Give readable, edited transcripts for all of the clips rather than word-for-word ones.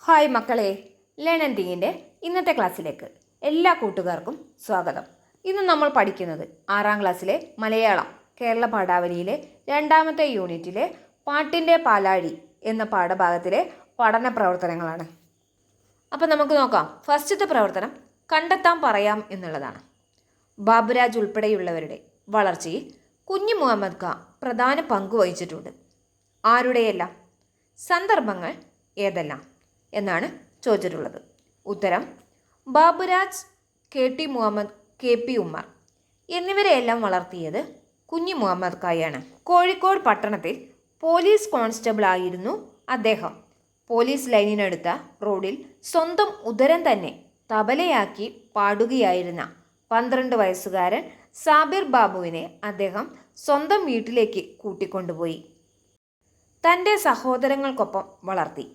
Hi മക്കളെ, learn and തിങ്കിൻ്റെ ഇന്നത്തെ ക്ലാസ്സിലേക്ക് എല്ലാ കൂട്ടുകാർക്കും സ്വാഗതം. ഇന്ന് നമ്മൾ പഠിക്കുന്നത് 6ാം ക്ലാസ്സിലെ മലയാളം കേരള പാഠാവലിയിലെ 2ാമത്തെ യൂണിറ്റിലെ പാട്ടിൻ്റെ പാലാഴി എന്ന പാഠഭാഗത്തിലെ പഠന പ്രവർത്തനങ്ങളാണ്. അപ്പോൾ നമുക്ക് നോക്കാം. ഫസ്റ്റത്തെ പ്രവർത്തനം കണ്ടെത്താൻ പറയാം എന്നുള്ളതാണ്. ബാബുരാജ് ഉൾപ്പെടെയുള്ളവരുടെ വളർച്ചയിൽ കുഞ്ഞു മുഹമ്മദ് ഖാൻ പ്രധാന പങ്ക് വഹിച്ചിട്ടുണ്ട്. ആരുടെയെല്ലാം? സന്ദർഭങ്ങൾ ഏതെല്ലാം എന്നാണ് ചോദിച്ചിട്ടുള്ളത്. ഉത്തരം: ബാബുരാജ്, KT മുഹമ്മദ്, KP ഉമ്മർ എന്നിവരെയെല്ലാം വളർത്തിയത് കുഞ്ഞു മുഹമ്മദ് ഖായാണ്. കോഴിക്കോട് പട്ടണത്തിൽ പോലീസ് കോൺസ്റ്റബിൾ ആയിരുന്നു അദ്ദേഹം. പോലീസ് ലൈനിനടുത്ത റോഡിൽ സ്വന്തം ഉദരം തന്നെ തബലയാക്കി പാടുകയായിരുന്ന 12 വയസ്സുകാരൻ സാബിർ ബാബുവിനെ അദ്ദേഹം സ്വന്തം വീട്ടിലേക്ക് കൂട്ടിക്കൊണ്ടുപോയി. തൻ്റെ സഹോദരങ്ങൾക്കൊപ്പം വളർത്തി.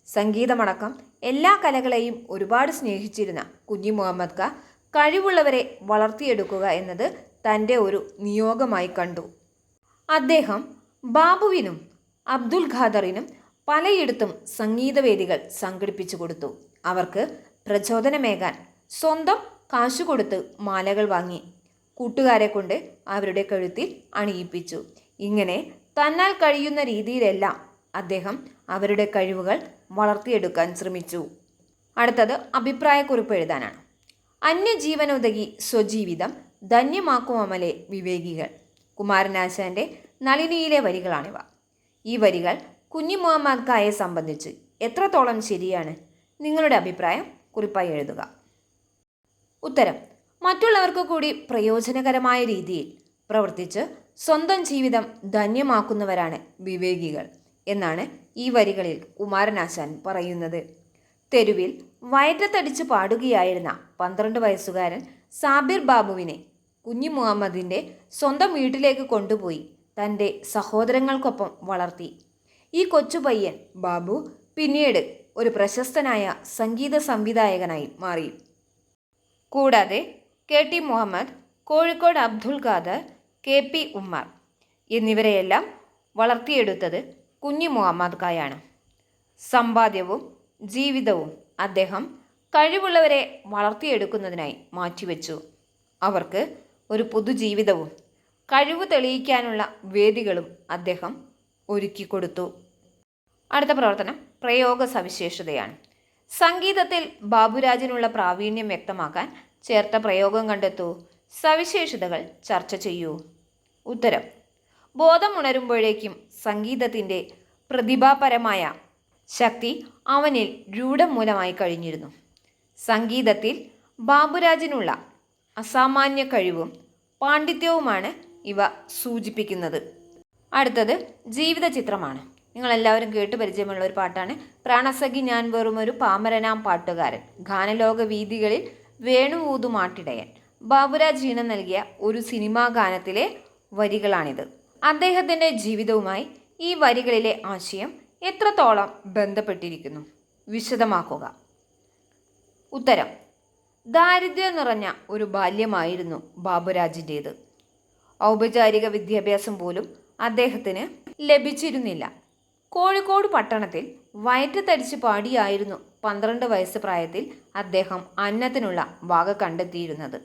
സംഗീതമടക്കം എല്ലാ കലകളെയും ഒരുപാട് സ്നേഹിച്ചിരുന്ന കുഞ്ഞു മുഹമ്മദ് ഖാൻ കഴിവുള്ളവരെ വളർത്തിയെടുക്കുക എന്നത് തൻ്റെ ഒരു നിയോഗമായി കണ്ടു. അദ്ദേഹം ബാബുവിനും അബ്ദുൽ ഖാദറിനും പലയിടത്തും സംഗീതവേദികൾ സംഘടിപ്പിച്ചു കൊടുത്തു. അവർക്ക് പ്രചോദനമേകാൻ സ്വന്തം കാശുകൊടുത്ത് മാലകൾ വാങ്ങി കൂട്ടുകാരെ കൊണ്ട് അവരുടെ കഴുത്തിൽ അണിയിപ്പിച്ചു. ഇങ്ങനെ തന്നാൽ കഴിയുന്ന രീതിയിലെല്ലാം അദ്ദേഹം അവരുടെ കഴിവുകൾ വളർത്തിയെടുക്കാൻ ശ്രമിച്ചു. അടുത്തത് അഭിപ്രായക്കുറിപ്പ് എഴുതാനാണ്. അന്യജീവനുതകി സ്വജീവിതം ധന്യമാക്കുമമലെ വിവേകികൾ. കുമാരനാശാൻ്റെ നളിനിയിലെ വരികളാണിവ. ഈ വരികൾ കുഞ്ഞു മുഹമ്മദ് ഖായെ സംബന്ധിച്ച് എത്രത്തോളം ശരിയാണ്? നിങ്ങളുടെ അഭിപ്രായം കുറിപ്പായി എഴുതുക. ഉത്തരം: മറ്റുള്ളവർക്ക് കൂടി പ്രയോജനകരമായ രീതിയിൽ പ്രവർത്തിച്ച് സ്വന്തം ജീവിതം ധന്യമാക്കുന്നവരാണ് വിവേകികൾ എന്നാണ് ഈ വരികളിൽ കുമാരനാശാൻ പറയുന്നത്. തെരുവിൽ വയറ്റത്തടിച്ച് പാടുകയായിരുന്ന 12 വയസ്സുകാരൻ സാബിർ ബാബുവിനെ കുഞ്ഞു മുഹമ്മദിൻ്റെ സ്വന്തം വീട്ടിലേക്ക് കൊണ്ടുപോയി തൻ്റെ സഹോദരങ്ങൾക്കൊപ്പം വളർത്തി. ഈ കൊച്ചു പയ്യൻ ബാബു പിന്നീട് ഒരു പ്രശസ്തനായ സംഗീത സംവിധായകനായി മാറി. കൂടാതെ KT മുഹമ്മദ്, കോഴിക്കോട് അബ്ദുൽ ഖാദർ, KP ഉമ്മർ എന്നിവരെയെല്ലാം വളർത്തിയെടുത്തത് കുഞ്ഞു മുഹമ്മദ് ഖായാണ്. സമ്പാദ്യവും ജീവിതവും അദ്ദേഹം കഴിവുള്ളവരെ വളർത്തിയെടുക്കുന്നതിനായി മാറ്റിവെച്ചു. അവർക്ക് ഒരു പുതുജീവിതവും കഴിവ് തെളിയിക്കാനുള്ള വേദികളും അദ്ദേഹം ഒരുക്കിക്കൊടുത്തു. അടുത്ത പ്രവർത്തനം പ്രയോഗ സവിശേഷതയാണ്. സംഗീതത്തിൽ ബാബുരാജിനുള്ള പ്രാവീണ്യം വ്യക്തമാക്കാൻ ചേർത്ത പ്രയോഗം കണ്ടെത്തൂ. സവിശേഷതകൾ ചർച്ച ചെയ്യൂ. ഉത്തരം: ബോധമുണരുമ്പോഴേക്കും സംഗീതത്തിൻ്റെ പ്രതിഭാപരമായ ശക്തി അവനിൽ രൂഢമൂലമായി കഴിഞ്ഞിരുന്നു. സംഗീതത്തിൽ ബാബുരാജിനുള്ള അസാമാന്യ കഴിവും പാണ്ഡിത്യവുമാണ് ഇവ സൂചിപ്പിക്കുന്നത്. അടുത്തത് ജീവിത ചിത്രമാണ്. നിങ്ങളെല്ലാവരും കേട്ടു പരിചയമുള്ള ഒരു പാട്ടാണ്. പ്രാണസഖി ഞാൻ വെറുമൊരു പാമരനാം പാട്ടുകാരൻ, ഗാനലോക വീഥികളിൽ വേണുവൂതുമാട്ടിടയൻ. ബാബുരാജ് ഈണം നൽകിയ ഒരു സിനിമാ ഗാനത്തിലെ വരികളാണിത്. അദ്ദേഹത്തിൻ്റെ ജീവിതവുമായി ഈ വരികളിലെ ആശയം എത്രത്തോളം ബന്ധപ്പെട്ടിരിക്കുന്നു? വിശദമാക്കുക. ഉത്തരം: ദാരിദ്ര്യം നിറഞ്ഞ ഒരു ബാല്യമായിരുന്നു ബാബുരാജിൻ്റേത്. ഔപചാരിക വിദ്യാഭ്യാസം പോലും അദ്ദേഹത്തിന് ലഭിച്ചിരുന്നില്ല. കോഴിക്കോട് പട്ടണത്തിൽ വയറ്റത്തടിച്ച് പാടിയായിരുന്നു 12 വയസ്സ് പ്രായത്തിൽ അദ്ദേഹം അന്നത്തിനുള്ള വക കണ്ടെത്തിയിരുന്നത്.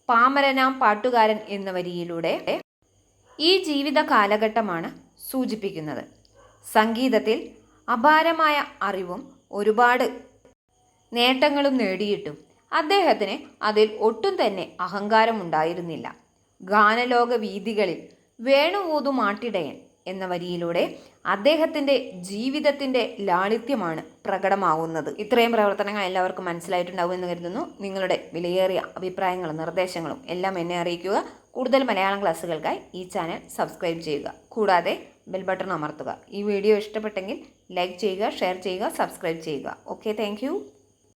പാമരനാം പാട്ടുകാരൻ എന്ന വരിയിലൂടെ ഈ ജീവിത കാലഘട്ടമാണ് സൂചിപ്പിക്കുന്നത്. സംഗീതത്തിൽ അപാരമായ അറിവും ഒരുപാട് നേട്ടങ്ങളും നേടിയിട്ടും അദ്ദേഹത്തിന് അതിൽ ഒട്ടും തന്നെ അഹങ്കാരമുണ്ടായിരുന്നില്ല. ഗാനലോക വീഥികളിൽ വേണുവൂതുമാട്ടിടയൻ എന്ന വരിയിലൂടെ അദ്ദേഹത്തിൻ്റെ ജീവിതത്തിൻ്റെ ലാളിത്യമാണ് പ്രകടമാവുന്നത്. ഇത്രയും പ്രവർത്തനങ്ങൾ എല്ലാവർക്കും മനസ്സിലായിട്ടുണ്ടാവും എന്ന് കരുതുന്നു. നിങ്ങളുടെ വിലയേറിയ അഭിപ്രായങ്ങളും നിർദ്ദേശങ്ങളും എല്ലാം എന്നെ അറിയിക്കുക. കൂടുതൽ മലയാളം ക്ലാസ്സുകൾക്കായി ഈ ചാനൽ സബ്സ്ക്രൈബ് ചെയ്യുക. കൂടാതെ ബെൽ ബട്ടൺ അമർത്തുക. ഈ വീഡിയോ ഇഷ്ടപ്പെട്ടെങ്കിൽ ലൈക്ക് ചെയ്യുക, ഷെയർ ചെയ്യുക, സബ്സ്ക്രൈബ് ചെയ്യുക. Okay, thank you.